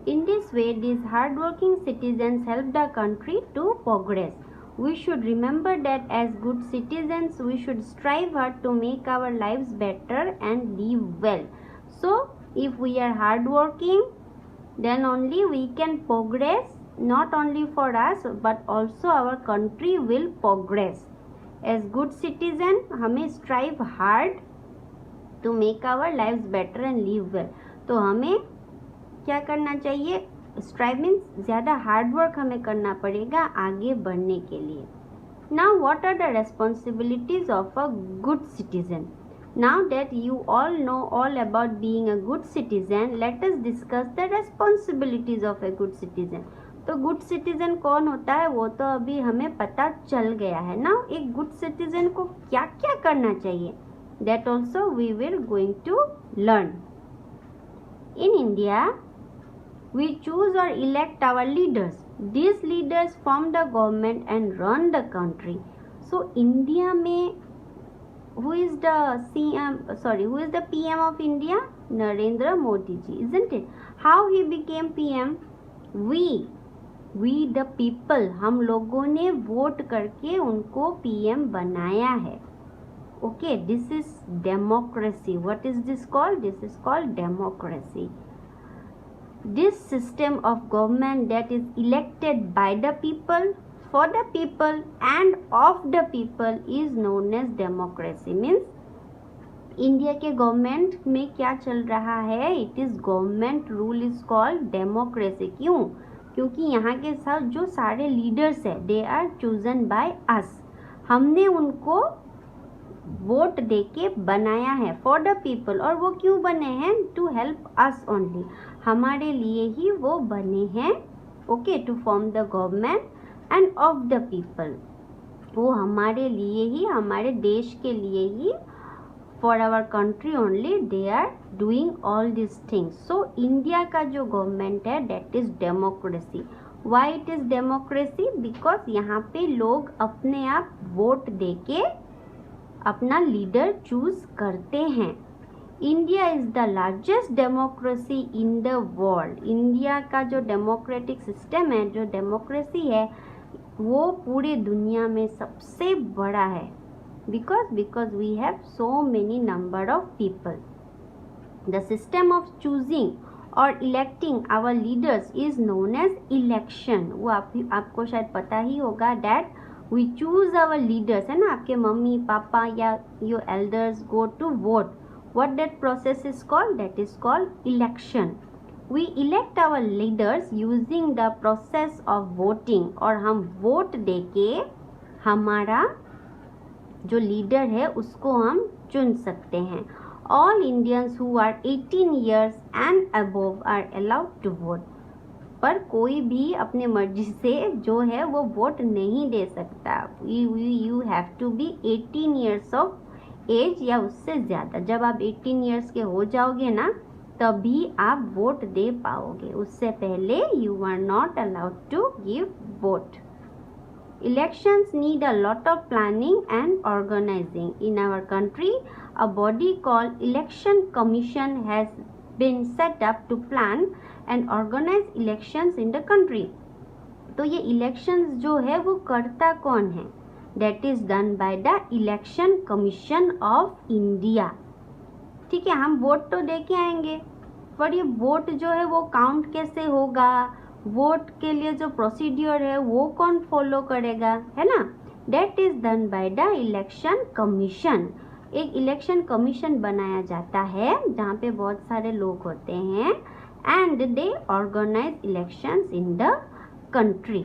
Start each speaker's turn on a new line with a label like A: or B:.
A: In this way, these hardworking citizens help the country to progress. We should remember that as good citizens, we should strive hard to make our lives better and live well. So, if we are hardworking, then only we can progress, not only for us but also our country will progress. As good citizen, हमें strive hard to make our lives better and live well. तो हमें क्या करना चाहिए? Strive means ज़्यादा hard work हमें करना पड़ेगा आगे बढ़ने के लिए. Now what are the responsibilities of a good citizen? Now that you all know all about being a good citizen, let us discuss the responsibilities of a good citizen. तो good citizen कौन होता है वो तो अभी हमें पता चल गया है. नाउ एक गुड सिटीजन को क्या क्या करना चाहिए, that also we will going to learn. In India, we choose or elect our leaders. These leaders form the government and run the country. So India में who is the PM of India? Narendra Modi ji, isn't it? How he became PM? We the people, हम लोगों ने vote करके उनको PM बनाया है. Okay, this is democracy. What is this called? This is called democracy. This system of government that is elected by the people, for the people and of the people is known as democracy. Means India के government में क्या चल रहा है? It is government rule is called democracy. क्यों? क्योंकि यहाँ के साथ जो सारे लीडर्स हैं, they are chosen by us. हमने उनको वोट देके बनाया है फॉर द पीपल. और वो क्यों बने हैं? टू हेल्प अस ओनली, हमारे लिए ही वो बने हैं. Okay, to form the government and of the people, वो हमारे लिए ही, हमारे देश के लिए ही, for our country only they are doing all this things. So India का जो गवर्नमेंट है that is democracy. Why it is democracy? Because यहाँ पे लोग अपने आप वोट देके अपना लीडर चूज करते हैं. India is the largest democracy in the world. India का जो डेमोक्रेटिक सिस्टम है, जो डेमोक्रेसी है, वो पूरे दुनिया में सबसे बड़ा है. Because we have so many number of people. The system of choosing और electing our leaders is known as election. वो आपको शायद पता ही होगा that we choose our leaders, है ना. आपके मम्मी पापा या your elders go to vote. What that process is called? That is called election. We elect our leaders using the process of voting. और हम वोट देके हमारा जो leader है उसको हम चुन सकते हैं. All Indians who are 18 years and above are allowed to vote. पर कोई भी अपने मर्जी से जो है वो वोट नहीं दे सकता. You have to be 18 years of age या उससे ज़्यादा. जब आप 18 ईयर्स के हो जाओगे ना तभी आप वोट दे पाओगे. उससे पहले you are not allowed to give vote. Elections need a lot of planning and organizing. In our country a body called election commission has been set up to plan and organize elections in the country. तो ये elections जो है वो करता कौन है? That is done by the Election Commission of India. ठीक है, हम वोट तो दे के आएंगे पर ये वोट जो है वो काउंट कैसे होगा, वोट के लिए जो प्रोसीड्योर है वो कौन फॉलो करेगा, है ना. That is done by the Election Commission. एक इलेक्शन कमीशन बनाया जाता है जहाँ पे बहुत सारे लोग होते हैं and they organize elections in the country.